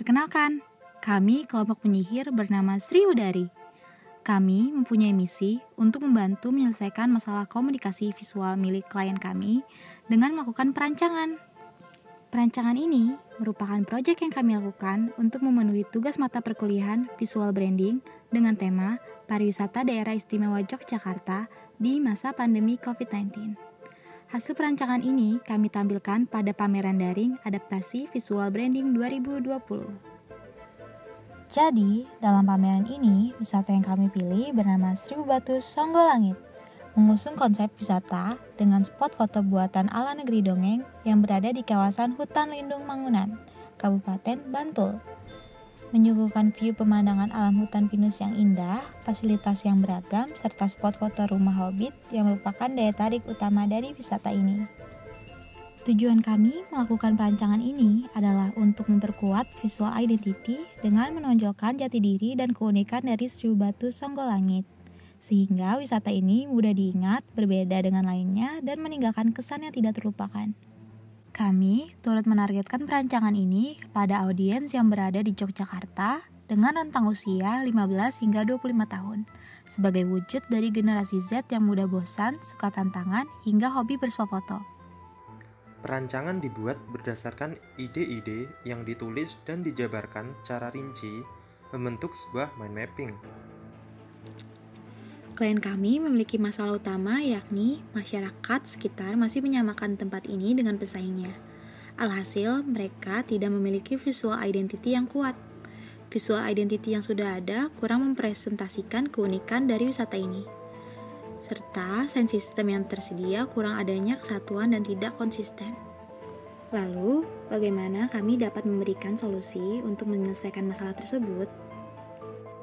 Perkenalkan, kami kelompok penyihir bernama Sri Udari. Kami mempunyai misi untuk membantu menyelesaikan masalah komunikasi visual milik klien kami dengan melakukan perancangan. Perancangan ini merupakan proyek yang kami lakukan untuk memenuhi tugas mata perkuliahan visual branding dengan tema pariwisata daerah istimewa Yogyakarta di masa pandemi COVID-19. Hasil perancangan ini kami tampilkan pada pameran daring adaptasi visual branding 2020. Jadi, dalam pameran ini, wisata yang kami pilih bernama Seribu Batu Songgolangit, mengusung konsep wisata dengan spot foto buatan ala negeri dongeng yang berada di kawasan Hutan Lindung Mangunan, Kabupaten Bantul. Menyuguhkan view pemandangan alam hutan pinus yang indah, fasilitas yang beragam, serta spot foto rumah hobbit yang merupakan daya tarik utama dari wisata ini. Tujuan kami melakukan perancangan ini adalah untuk memperkuat visual identity dengan menonjolkan jati diri dan keunikan dari Seribu Batu Songgolangit, sehingga wisata ini mudah diingat, berbeda dengan lainnya, dan meninggalkan kesan yang tidak terlupakan. Kami turut menargetkan perancangan ini kepada audiens yang berada di Yogyakarta dengan rentang usia 15 hingga 25 tahun, sebagai wujud dari generasi Z yang mudah bosan, suka tantangan, hingga hobi bersuah foto. Perancangan dibuat berdasarkan ide-ide yang ditulis dan dijabarkan secara rinci membentuk sebuah mind mapping. Klien kami memiliki masalah utama yakni masyarakat sekitar masih menyamakan tempat ini dengan pesaingnya. Alhasil, mereka tidak memiliki visual identity yang kuat. Visual identity yang sudah ada kurang mempresentasikan keunikan dari wisata ini. Serta sound system yang tersedia kurang adanya kesatuan dan tidak konsisten. Lalu, bagaimana kami dapat memberikan solusi untuk menyelesaikan masalah tersebut?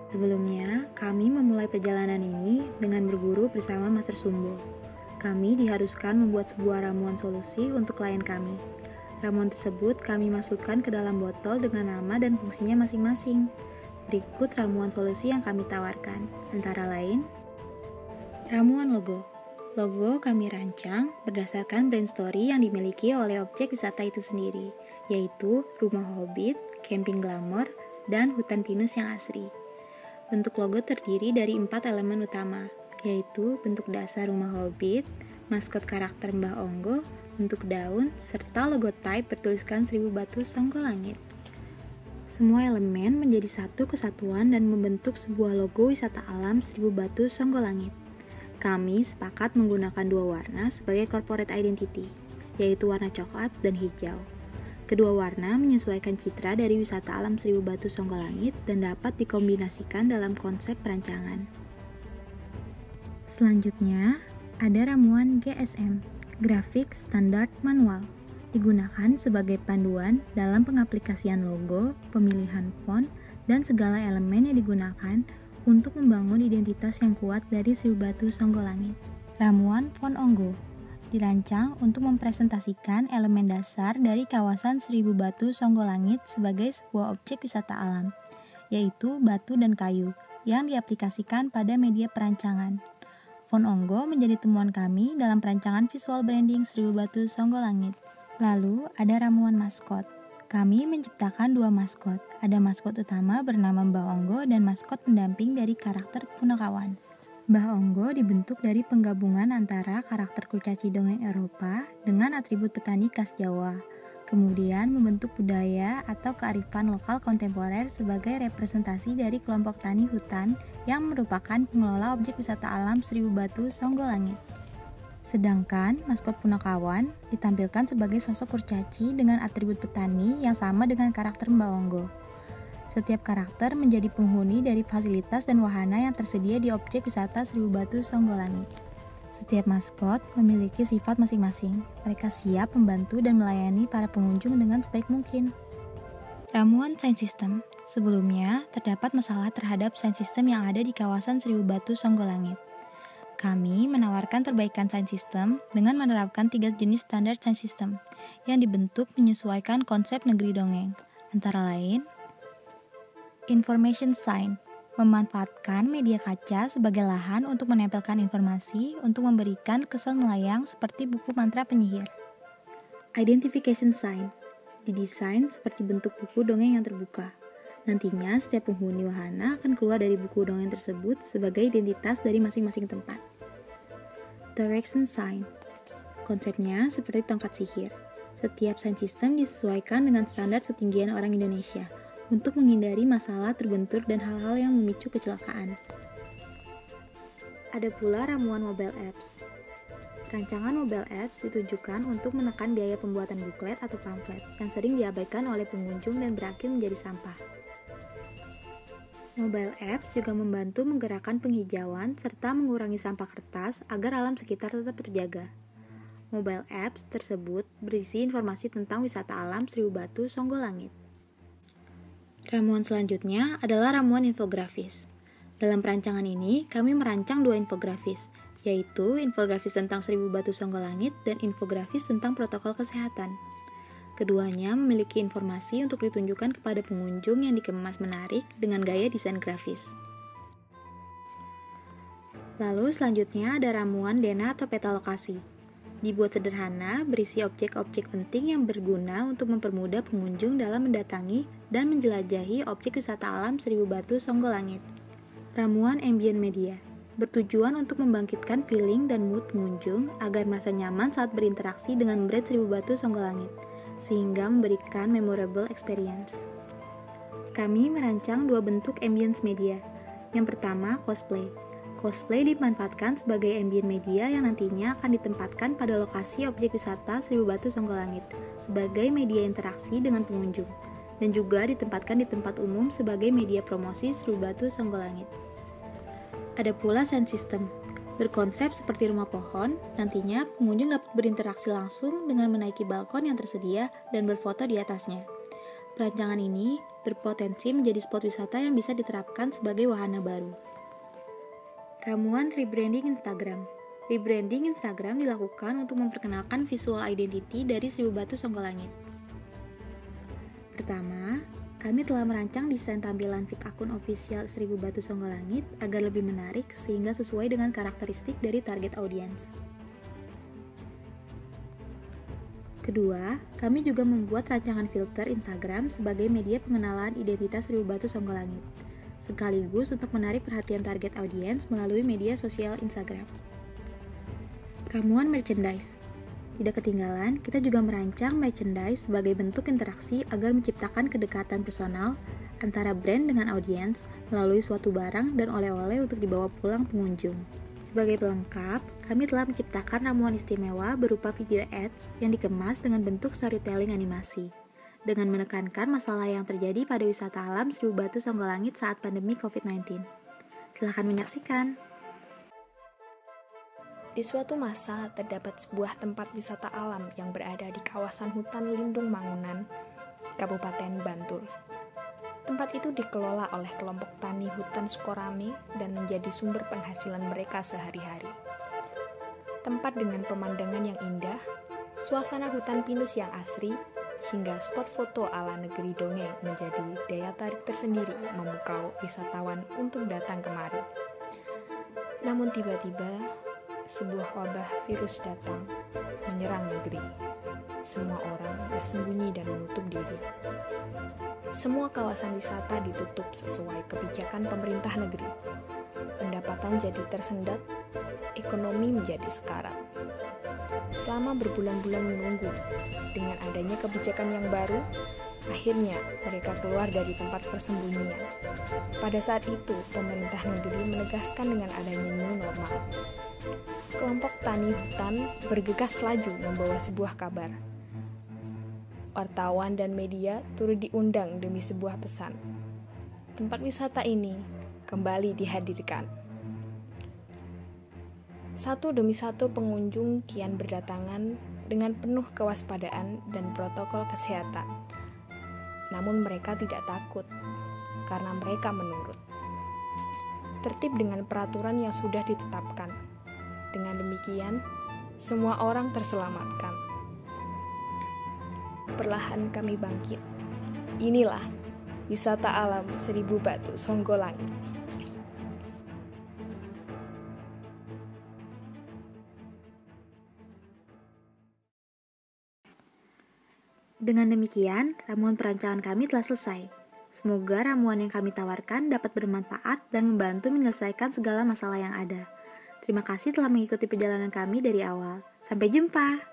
Sebelumnya, kami memulai perjalanan ini dengan berguru bersama Master Sumbo. Kami diharuskan membuat sebuah ramuan solusi untuk klien kami. Ramuan tersebut kami masukkan ke dalam botol dengan nama dan fungsinya masing-masing. Berikut ramuan solusi yang kami tawarkan, antara lain ramuan logo. Logo kami rancang berdasarkan brand story yang dimiliki oleh objek wisata itu sendiri, yaitu rumah hobbit, camping glamour, dan hutan pinus yang asri. Bentuk logo terdiri dari 4 elemen utama, yaitu bentuk dasar rumah hobbit, maskot karakter Mbah Onggo, bentuk daun, serta logo type bertuliskan Seribu Batu Songgolangit. Semua elemen menjadi satu kesatuan dan membentuk sebuah logo wisata alam Seribu Batu Songgolangit. Kami sepakat menggunakan 2 warna sebagai corporate identity, yaitu warna coklat dan hijau. Kedua warna menyesuaikan citra dari wisata alam Seribu Batu Songgolangit dan dapat dikombinasikan dalam konsep perancangan. Selanjutnya, ada ramuan GSM, Graphic Standard Manual, digunakan sebagai panduan dalam pengaplikasian logo, pemilihan font, dan segala elemen yang digunakan untuk membangun identitas yang kuat dari Seribu Batu Songgolangit. Ramuan Font Onggo dirancang untuk mempresentasikan elemen dasar dari kawasan Seribu Batu Songgolangit sebagai sebuah objek wisata alam, yaitu batu dan kayu, yang diaplikasikan pada media perancangan. Font Onggo menjadi temuan kami dalam perancangan visual branding Seribu Batu Songgolangit. Lalu ada ramuan maskot. Kami menciptakan 2 maskot. Ada maskot utama bernama Mbah Onggo dan maskot pendamping dari karakter Punakawan. Mbah Onggo dibentuk dari penggabungan antara karakter kurcaci dongeng Eropa dengan atribut petani khas Jawa. Kemudian membentuk budaya atau kearifan lokal kontemporer sebagai representasi dari kelompok tani hutan yang merupakan pengelola objek wisata alam Seribu Batu Songgolangit. Sedangkan maskot Punakawan ditampilkan sebagai sosok kurcaci dengan atribut petani yang sama dengan karakter Mbah Onggo. Setiap karakter menjadi penghuni dari fasilitas dan wahana yang tersedia di objek wisata Seribu Batu Songgolangit. Setiap maskot memiliki sifat masing-masing. Mereka siap membantu dan melayani para pengunjung dengan sebaik mungkin. Ramuan sound system. Sebelumnya, terdapat masalah terhadap sound system yang ada di kawasan Seribu Batu Songgolangit. Kami menawarkan perbaikan sound system dengan menerapkan 3 jenis standar sound system yang dibentuk menyesuaikan konsep negeri dongeng, antara lain information sign, memanfaatkan media kaca sebagai lahan untuk menempelkan informasi untuk memberikan kesan melayang seperti buku mantra penyihir. Identification sign, didesain seperti bentuk buku dongeng yang terbuka. Nantinya, setiap penghuni wahana akan keluar dari buku dongeng tersebut sebagai identitas dari masing-masing tempat. Direction sign. Konsepnya seperti tongkat sihir. Setiap sign system disesuaikan dengan standar ketinggian orang Indonesia untuk menghindari masalah terbentur dan hal-hal yang memicu kecelakaan. Ada pula ramuan mobile apps. Rancangan mobile apps ditujukan untuk menekan biaya pembuatan buklet atau pamflet yang sering diabaikan oleh pengunjung dan berakhir menjadi sampah. Mobile apps juga membantu menggerakkan penghijauan serta mengurangi sampah kertas agar alam sekitar tetap terjaga. Mobile apps tersebut berisi informasi tentang wisata alam Seribu Batu Songgolangit. Ramuan selanjutnya adalah ramuan infografis. Dalam perancangan ini, kami merancang 2 infografis, yaitu infografis tentang Seribu Batu Songgolangit dan infografis tentang protokol kesehatan. Keduanya memiliki informasi untuk ditunjukkan kepada pengunjung yang dikemas menarik dengan gaya desain grafis. Lalu selanjutnya ada ramuan dena atau peta lokasi. Dibuat sederhana, berisi objek-objek penting yang berguna untuk mempermudah pengunjung dalam mendatangi dan menjelajahi objek wisata alam Seribu Batu Songgolangit. Ramuan ambient media bertujuan untuk membangkitkan feeling dan mood pengunjung agar merasa nyaman saat berinteraksi dengan brand Seribu Batu Songgolangit, sehingga memberikan memorable experience. Kami merancang 2 bentuk ambience media. Yang pertama, cosplay. Cosplay dimanfaatkan sebagai ambient media yang nantinya akan ditempatkan pada lokasi objek wisata Seribu Batu Songgolangit sebagai media interaksi dengan pengunjung, dan juga ditempatkan di tempat umum sebagai media promosi Seribu Batu Songgolangit. Ada pula sound system. Berkonsep seperti rumah pohon, nantinya pengunjung dapat berinteraksi langsung dengan menaiki balkon yang tersedia dan berfoto di atasnya. Perancangan ini berpotensi menjadi spot wisata yang bisa diterapkan sebagai wahana baru. Ramuan rebranding Instagram. Rebranding Instagram dilakukan untuk memperkenalkan visual identity dari Seribu Batu Songgolangit. Pertama, kami telah merancang desain tampilan feed akun official Seribu Batu Songgolangit agar lebih menarik sehingga sesuai dengan karakteristik dari target audiens. Kedua, kami juga membuat rancangan filter Instagram sebagai media pengenalan identitas Seribu Batu Songgolangit, sekaligus untuk menarik perhatian target audiens melalui media sosial Instagram. Ramuan merchandise. Tidak ketinggalan, kita juga merancang merchandise sebagai bentuk interaksi agar menciptakan kedekatan personal antara brand dengan audiens melalui suatu barang dan oleh-oleh untuk dibawa pulang pengunjung. Sebagai pelengkap, kami telah menciptakan ramuan istimewa berupa video ads yang dikemas dengan bentuk storytelling animasi, dengan menekankan masalah yang terjadi pada wisata alam Seribu Batu Songgolangit saat pandemi COVID-19. Silahkan menyaksikan. Di suatu masa, terdapat sebuah tempat wisata alam yang berada di kawasan hutan lindung Mangunan, Kabupaten Bantul. Tempat itu dikelola oleh kelompok tani hutan Sukorame dan menjadi sumber penghasilan mereka sehari-hari. Tempat dengan pemandangan yang indah, suasana hutan pinus yang asri, hingga spot foto ala negeri dongeng menjadi daya tarik tersendiri memukau wisatawan untuk datang kemari. Namun tiba-tiba, sebuah wabah virus datang, menyerang negeri. Semua orang bersembunyi dan menutup diri. Semua kawasan wisata ditutup sesuai kebijakan pemerintah negeri. Pendapatan jadi tersendat, ekonomi menjadi sekarat. Selama berbulan-bulan menunggu, dengan adanya kebijakan yang baru, akhirnya mereka keluar dari tempat persembunyian. Pada saat itu, pemerintah negeri menegaskan dengan adanya new normal. Kelompok tani hutan bergegas laju membawa sebuah kabar. Wartawan dan media turut diundang demi sebuah pesan. Tempat wisata ini kembali dihadirkan. Satu demi satu pengunjung kian berdatangan dengan penuh kewaspadaan dan protokol kesehatan. Namun mereka tidak takut, karena mereka menurut. Tertib dengan peraturan yang sudah ditetapkan. Dengan demikian, semua orang terselamatkan. Perlahan kami bangkit. Inilah wisata alam Seribu Batu Songgolangit. Dengan demikian, ramuan perancangan kami telah selesai. Semoga ramuan yang kami tawarkan dapat bermanfaat dan membantu menyelesaikan segala masalah yang ada. Terima kasih telah mengikuti perjalanan kami dari awal. Sampai jumpa!